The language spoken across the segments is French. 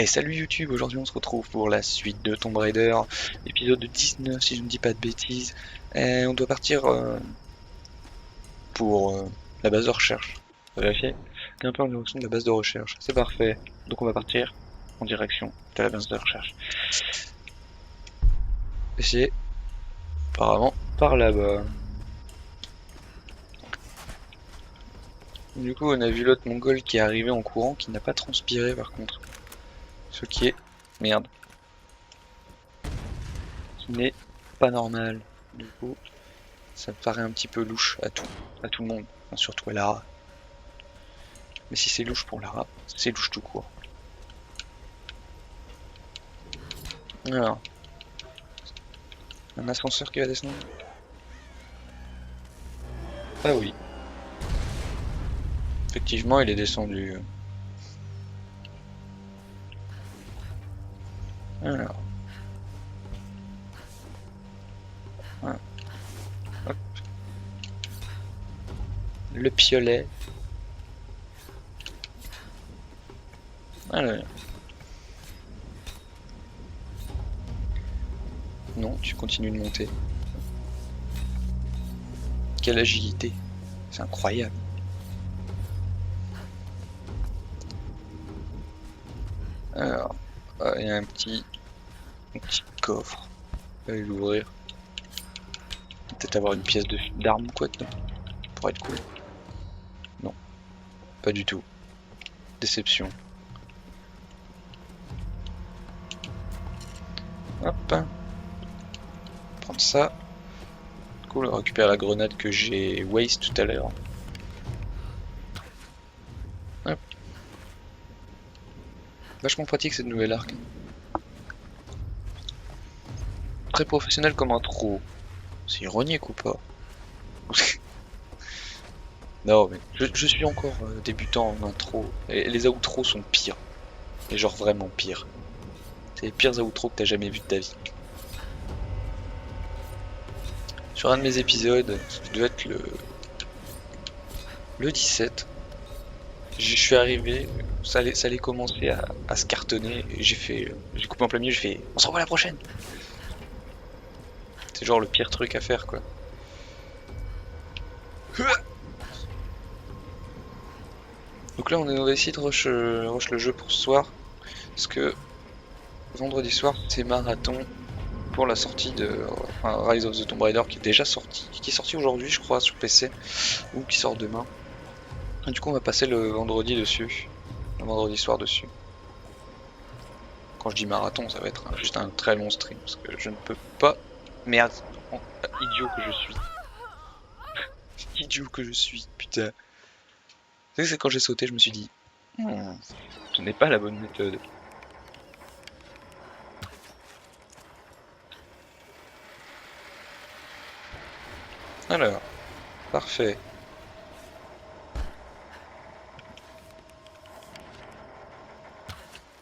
Et salut YouTube, aujourd'hui on se retrouve pour la suite de Tomb Raider, épisode 19 si je ne dis pas de bêtises. Et on doit partir pour la base de recherche. On va vérifier. On est un peu en direction de la base de recherche, c'est parfait. Donc on va partir en direction de la base de recherche. Et c'est apparemment par là-bas. Du coup on a vu l'autre mongol qui est arrivé en courant, qui n'a pas transpiré par contre. Ce qui est... merde. Ce n'est pas normal. Du coup... ça me paraît un petit peu louche à tout le monde, enfin, surtout à Lara. Mais si c'est louche pour Lara, c'est louche tout court. Alors, un ascenseur qui va descendre. Ah oui. Effectivement, il est descendu. Alors. Voilà. Hop. Le piolet. Alors. Non, tu continues de monter. Quelle agilité. C'est incroyable. Alors, il y a un petit coffre. On va l'ouvrir. Peut-être avoir une pièce d'arme ou quoi dedans. Pour être cool. Non, pas du tout. Déception. Hop. Prendre ça. Cool, on récupère la grenade que j'ai waste tout à l'heure. Hop. Vachement pratique cette nouvelle arc. Très professionnel comme intro. C'est ironique ou pas? Non mais je suis encore débutant en intro. Et les outros sont pires. Et genre vraiment pires. C'est les pires outros que t'as jamais vu de ta vie. Sur un de mes épisodes, ça doit être le 17, je suis arrivé, ça allait commencer à se cartonner, et j'ai coupé en plein milieu, j'ai fait on se revoit la prochaine. C'est genre le pire truc à faire quoi. Donc là on va essayer de rush le jeu pour ce soir, parce que vendredi soir c'est marathon pour la sortie de Rise of the Tomb Raider qui est déjà sorti, qui est sorti aujourd'hui je crois sur PC, ou qui sort demain. Et du coup on va passer le vendredi dessus, le vendredi soir dessus. Quand je dis marathon ça va être juste un très long stream, parce que je ne peux pas... Merde, idiot que je suis. Idiot que je suis, putain. C'est quand j'ai sauté je me suis dit, ce n'est pas la bonne méthode. Alors, parfait.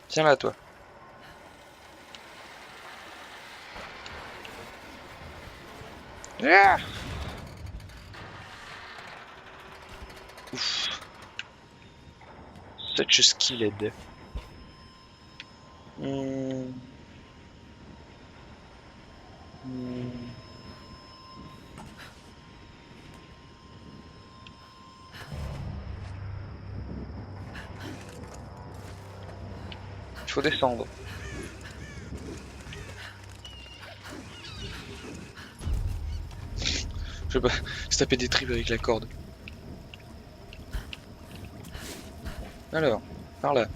Tiens là toi. Ah, ouf. Such a skilled. Hmm. Hmm. Il faut descendre. Je vais pas se taper des tripes avec la corde. Alors, par là.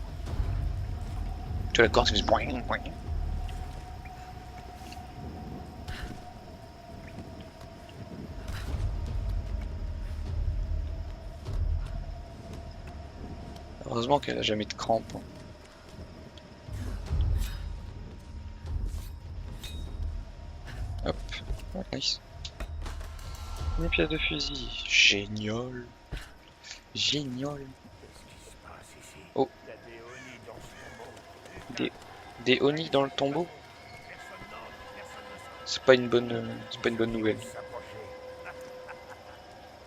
Tu as la corde qui fait boing, boing. Heureusement qu'elle a jamais de crampes. Hop, nice. Une pièce de fusil. Génial. Génial. Oh, des Oni dans le tombeau. C'est pas une bonne nouvelle.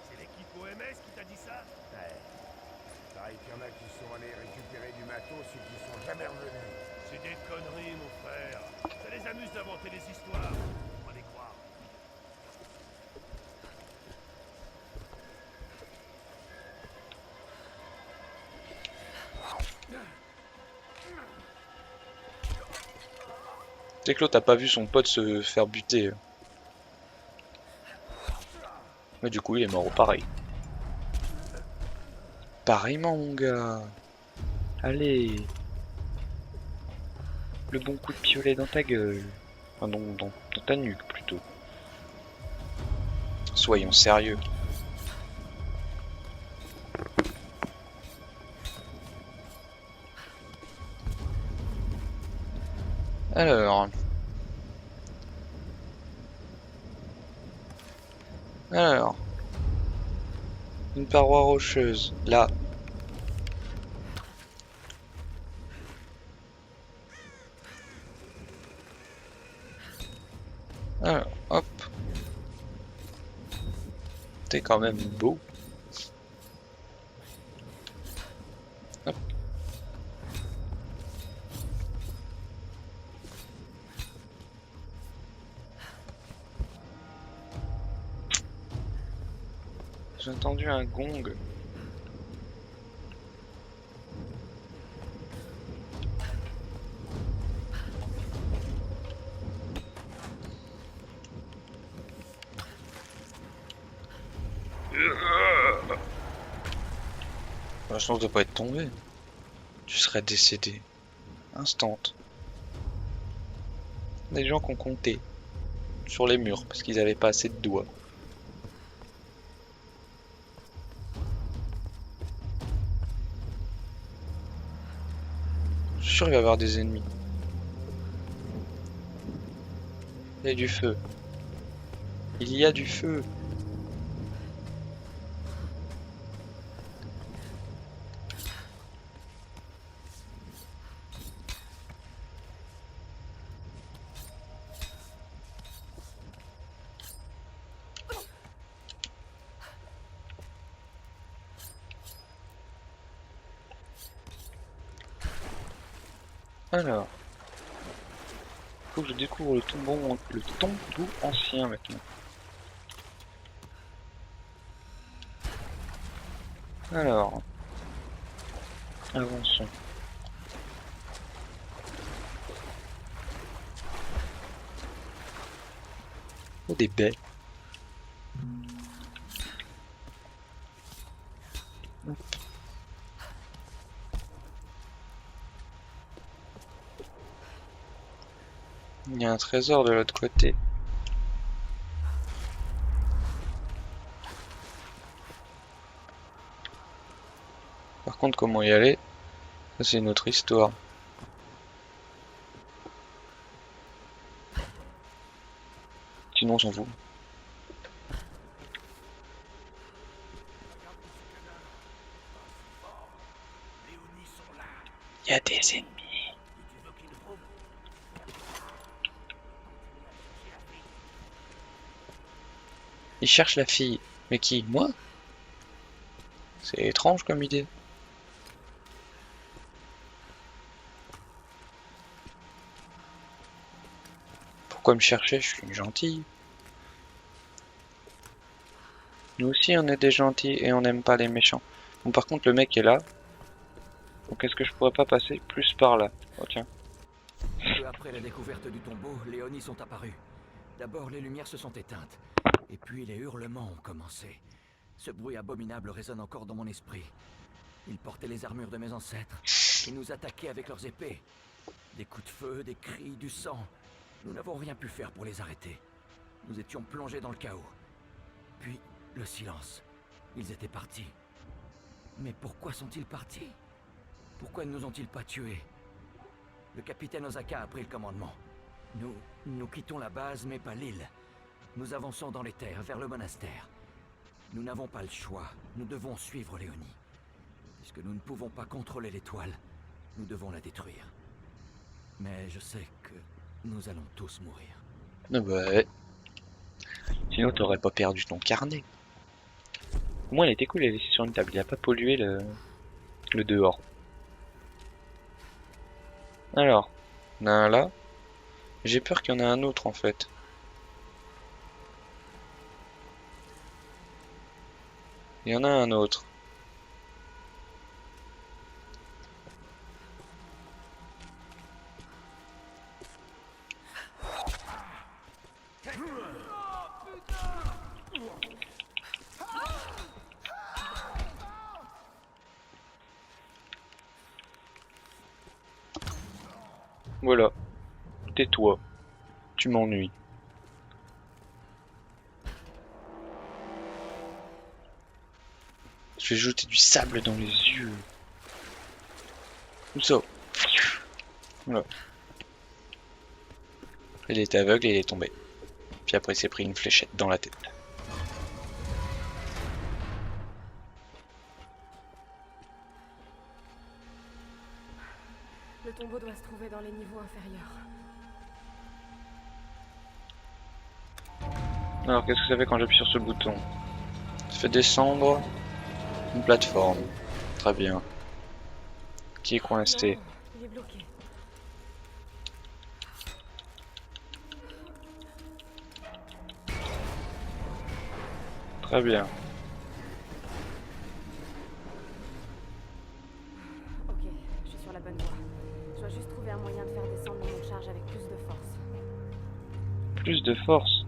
C'est l'équipe OMS qui t'a dit ça? Ouais. Pareil que y en a qui sont allés récupérer du matos et qui sont jamais revenus. C'est des conneries, mon frère. Ça les amuse d'inventer des histoires. On va les croire. Dès que l'autre a pas vu son pote se faire buter. Mais du coup, il est mort au pareil. Pareillement, mon gars. Allez. Le bon coup de piolet dans ta gueule. Enfin, non, dans ta nuque, plutôt. Soyons sérieux. Alors... Alors... Une paroi rocheuse, là. Alors, hop. T'es quand même beau. Hop. J'ai entendu un gong. La chance de pas être tombé. Tu serais décédé. Instant. Des gens qui ont compté sur les murs parce qu'ils avaient pas assez de doigts. Je suis sûr qu'il va y avoir des ennemis. Il y a du feu. Il y a du feu. Alors, faut que je découvre le tombeau ancien maintenant. Alors, avançons. Oh, des baies. Il y a un trésor de l'autre côté. Par contre, comment y aller? Ça, c'est une autre histoire. Sinon, on s'en fout. Il y a des ennemis. Ils cherchent la fille. Mais qui? Moi? C'est étrange comme idée. Pourquoi me chercher? Je suis une gentille. Nous aussi, on est des gentils et on n'aime pas les méchants. Bon, par contre, le mec est là. Donc, est-ce que je pourrais pas passer plus par là? Oh, tiens. Peu après la découverte du tombeau, les Oni sont apparus. D'abord, les lumières se sont éteintes. Et puis, les hurlements ont commencé. Ce bruit abominable résonne encore dans mon esprit. Ils portaient les armures de mes ancêtres et nous attaquaient avec leurs épées. Des coups de feu, des cris, du sang. Nous n'avons rien pu faire pour les arrêter. Nous étions plongés dans le chaos. Puis, le silence. Ils étaient partis. Mais pourquoi sont-ils partis? Pourquoi ne nous ont-ils pas tués? Le capitaine Osaka a pris le commandement. Nous quittons la base, mais pas l'île. Nous avançons dans les terres, vers le monastère. Nous n'avons pas le choix. Nous devons suivre Léonie. Puisque nous ne pouvons pas contrôler l'étoile, nous devons la détruire. Mais je sais que nous allons tous mourir. Ah bah ouais. Sinon, t'aurais pas perdu ton carnet. Au moins, il était cool, il est laissé sur une table. Il a pas pollué le dehors. Alors, on a un là. J'ai peur qu'il y en ait un autre en fait. Il y en a un autre. Voilà. Tais-toi. Tu m'ennuies. Je vais jeter du sable dans les yeux. Où ça? Voilà. Il était aveugle et il est tombé. Puis après il s'est pris une fléchette dans la tête. Le tombeau doit se trouver dans les niveaux inférieurs. Alors qu'est-ce que ça fait quand j'appuie sur ce bouton? Ça fait descendre une plateforme. Très bien. Qui est coincé? Non, il est bloqué. Très bien. Ok, je suis sur la bonne voie. Je dois juste trouver un moyen de faire descendre mon charge avec plus de force. Plus de force.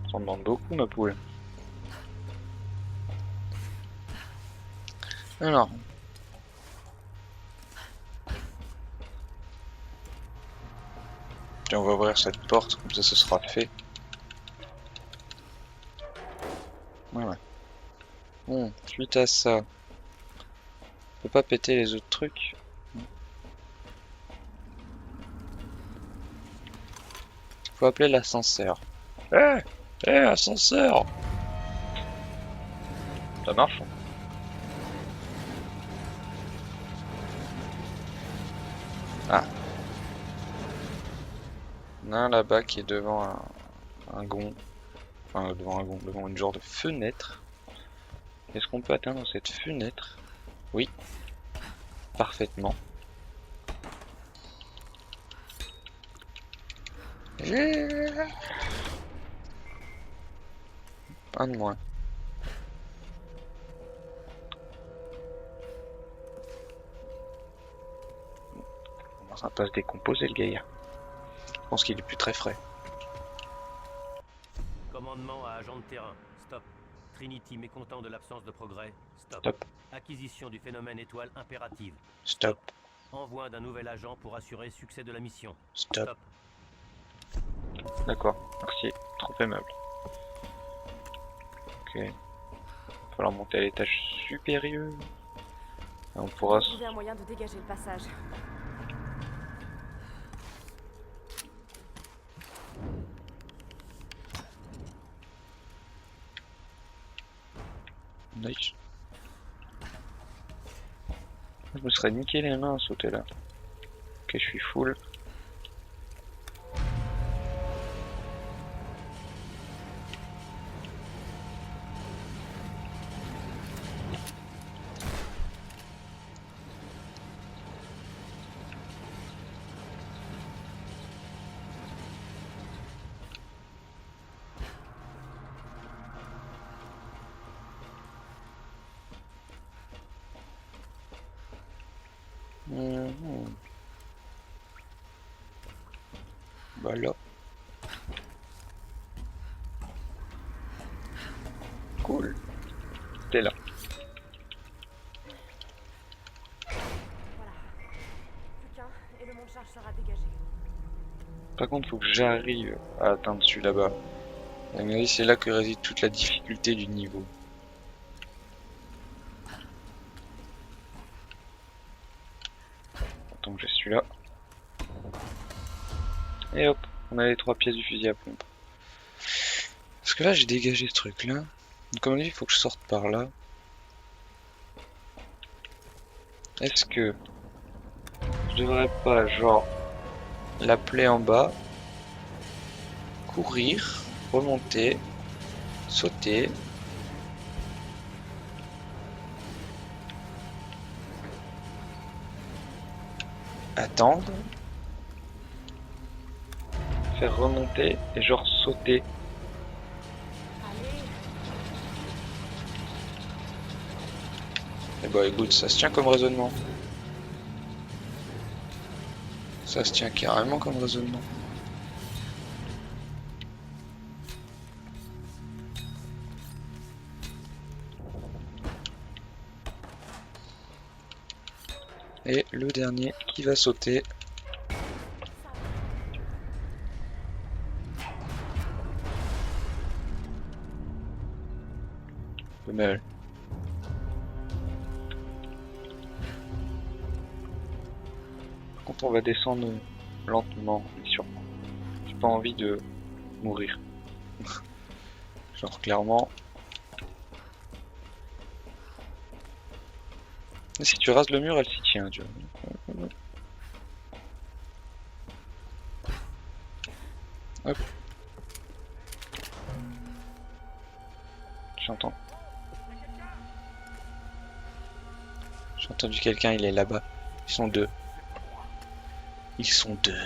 Ça en demande beaucoup ma poule. Alors. Tiens, on va ouvrir cette porte, comme ça ce sera fait. Voilà. Bon, suite à ça. On peut pas péter les autres trucs. Faut appeler l'ascenseur. Ascenseur! Ça marche? Ah. On a un là-bas qui est devant un gond. Enfin, devant un gond, devant une genre de fenêtre. Est-ce qu'on peut atteindre cette fenêtre? Oui. Parfaitement. Un de moins. Ça va pas se décomposer le gaillard. Je pense qu'il est plus très frais. Commandement à agent de terrain. Stop. Trinity mécontent de l'absence de progrès. Stop. Stop. Acquisition du phénomène étoile impérative. Stop. Envoi d'un nouvel agent pour assurer succès de la mission. Stop. D'accord, merci. Trop aimable. Ok. Il va falloir monter à l'étage supérieur. Et on pourra... Trouver un moyen de dégager le passage. Nice. Je me serais niqué les mains à sauter là. Ok, je suis full. Bah là. Cool. T'es là. Voilà. Plus qu'un et le monte-charge sera dégagé. Par contre, faut que j'arrive à atteindre celui là-bas. À mon avis, c'est là que réside toute la difficulté du niveau. Attends que je suis là. Et hop, on a les 3 pièces du fusil à pompe. Parce que là, j'ai dégagé ce truc là. Donc, comme on dit, il faut que je sorte par là. Est-ce que je devrais pas, genre, l'appeler en bas, courir, remonter, sauter. attendre, faire remonter et genre sauter. Allez, Et bah écoute, ça se tient comme raisonnement. Ça se tient carrément comme raisonnement. Et le dernier qui va sauter. Pas mal. Par contre, on va descendre lentement, mais sûrement. J'ai pas envie de mourir. Genre, clairement. Et si tu rases le mur, elle s'y tient, tu vois. Hop. J'entends. J'ai entendu quelqu'un, il est là-bas. Ils sont deux. Ils sont deux.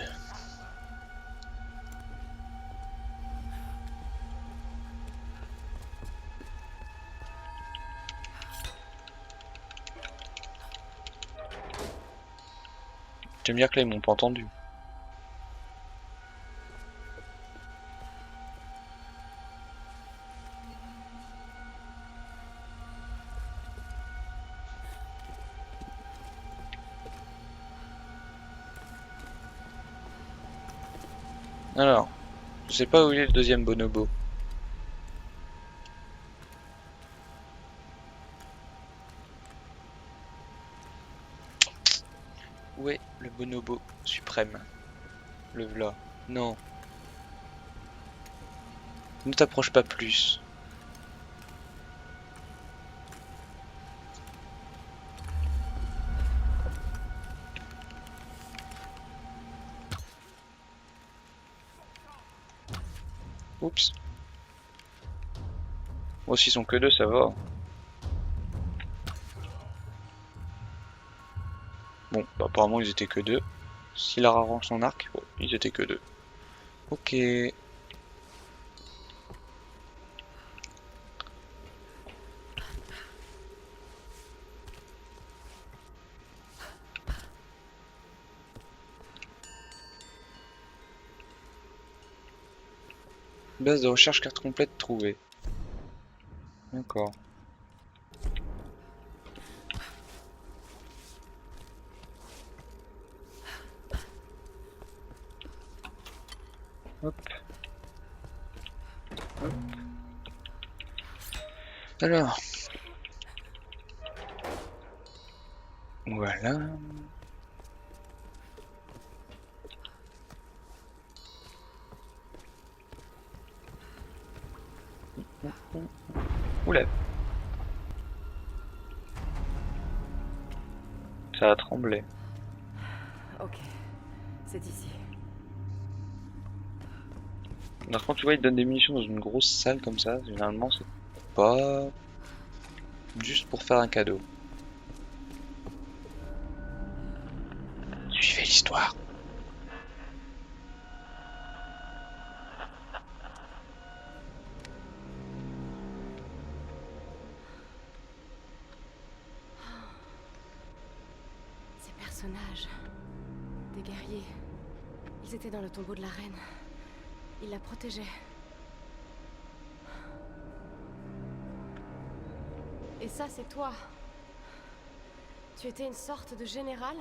Tu me dire que là, ils m'ont pas entendu. Alors, je sais pas où il est le deuxième bonobo. Où est le bonobo suprême? Le v'là. Non. Ne t'approche pas plus. Oups. Bon, s'ils sont que deux, ça va. Bon, bah, apparemment ils étaient que deux. S'il arrange son arc, oh, ils étaient que deux. Ok. Base de recherche carte complète trouvée. D'accord. Hop. Hop. Alors. Voilà. Oula. Ça a tremblé. ok. C'est ici. Alors quand tu vois, ils te donnent des munitions dans une grosse salle comme ça, généralement c'est pas juste pour faire un cadeau. Suivez l'histoire. Ces personnages. Des guerriers. Ils étaient dans le tombeau de la reine. Ils la protégeaient. Et ça, c'est toi. Tu étais une sorte de général?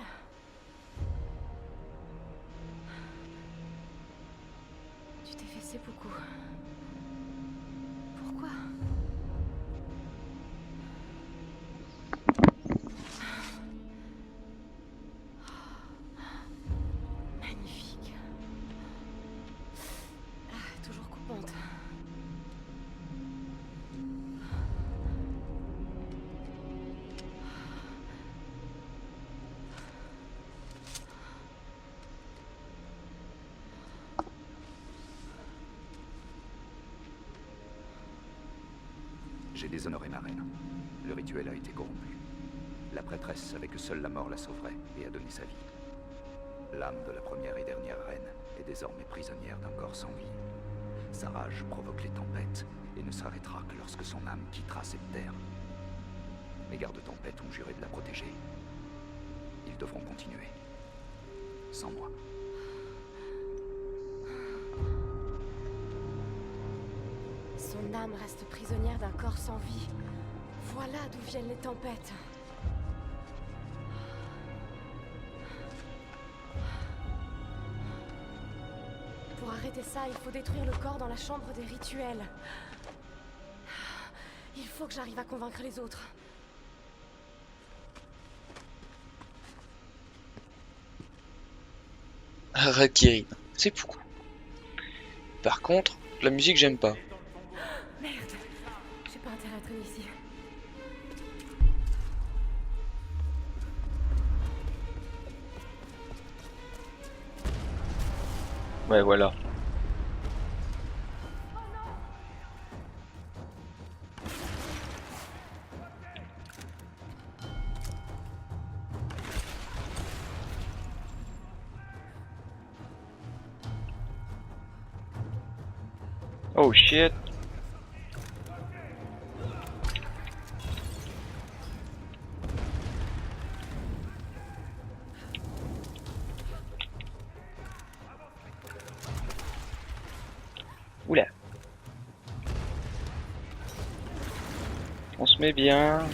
Tu t'es fait seppuku. Pourquoi? Magnifique. Ah, toujours coupante. J'ai déshonoré ma reine. Le rituel a été corrompu. La prêtresse savait que seule la mort la sauverait et a donné sa vie. L'âme de la première et dernière reine est désormais prisonnière d'un corps sans vie. Sa rage provoque les tempêtes et ne s'arrêtera que lorsque son âme quittera cette terre. Les gardes-tempêtes ont juré de la protéger. Ils devront continuer. Sans moi. Son âme reste prisonnière d'un corps sans vie. Voilà d'où viennent les tempêtes. Pour arrêter ça, il faut détruire le corps dans la chambre des rituels. Il faut que j'arrive à convaincre les autres. Harakiri, c'est beaucoup. Par contre, la musique j'aime pas. Merde, j'ai pas intérêt à traîner ici. Ouais, voilà. Oh shit. Oula. On se met bien.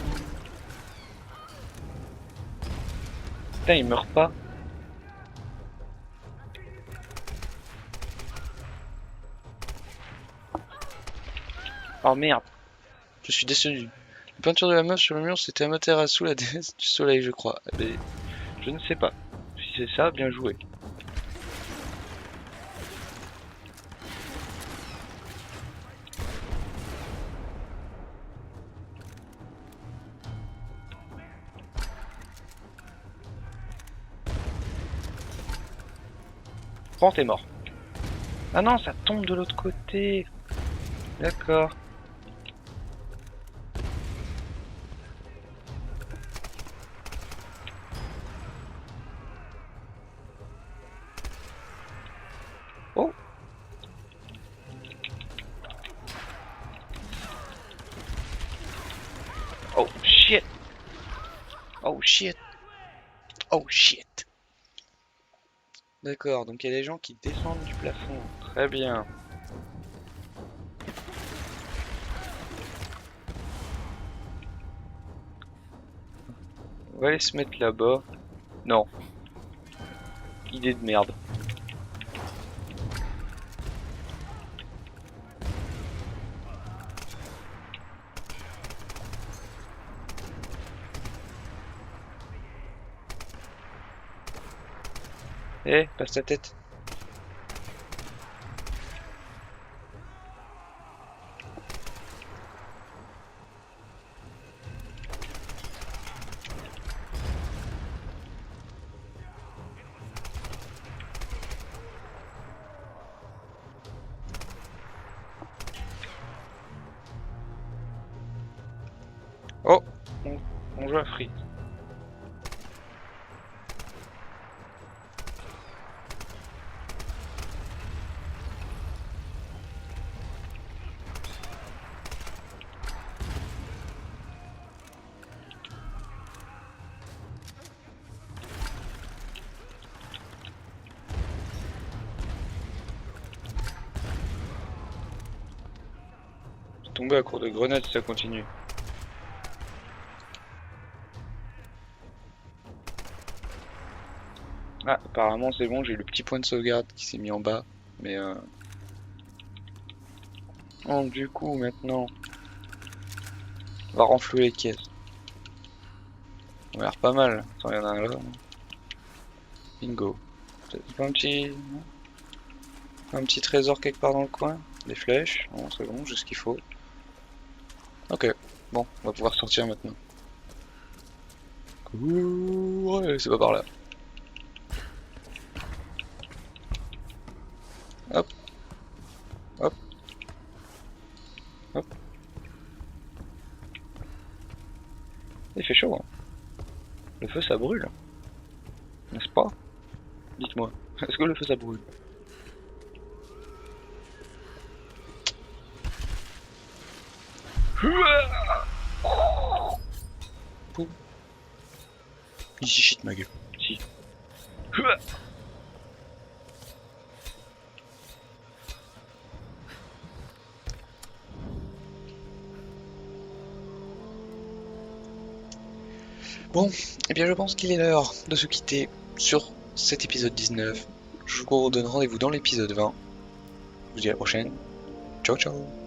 Putain, il meurt pas. Oh merde. Je suis déçu. La peinture de la meuf sur le mur, c'était Amaterasu, la déesse du soleil, je crois. Mais je ne sais pas. Si c'est ça, bien joué. Bon, t'es mort. Ah non, ça tombe de l'autre côté. D'accord. Oh. Oh shit. Oh shit. Oh shit. D'accord, donc il y a des gens qui descendent du plafond. Très bien. On va aller se mettre là-bas. Non. Idée de merde. Eh, passe ta tête. Oh, on joue à free. Tomber à court de grenades si ça continue. Ah, apparemment c'est bon, j'ai le petit point de sauvegarde qui s'est mis en bas. Mais oh, du coup maintenant, on va renflouer les caisses. Ça a l'air pas mal. Attends, il y en a un là. Bingo. Peut-être pas un petit trésor quelque part dans le coin. Des flèches. Bon, c'est bon, j'ai ce qu'il faut. Ok, bon, on va pouvoir sortir maintenant. Ouais, c'est pas par là. Hop. Hop. Hop. Il fait chaud, hein. Le feu ça brûle. N'est-ce pas? Dites-moi, est-ce que le feu ça brûle? Poum. Ici shit ma gueule. Si. Bon, eh bien je pense qu'il est l'heure de se quitter sur cet épisode 19. Je vous donne rendez-vous dans l'épisode 20. Je vous dis à la prochaine. Ciao ciao.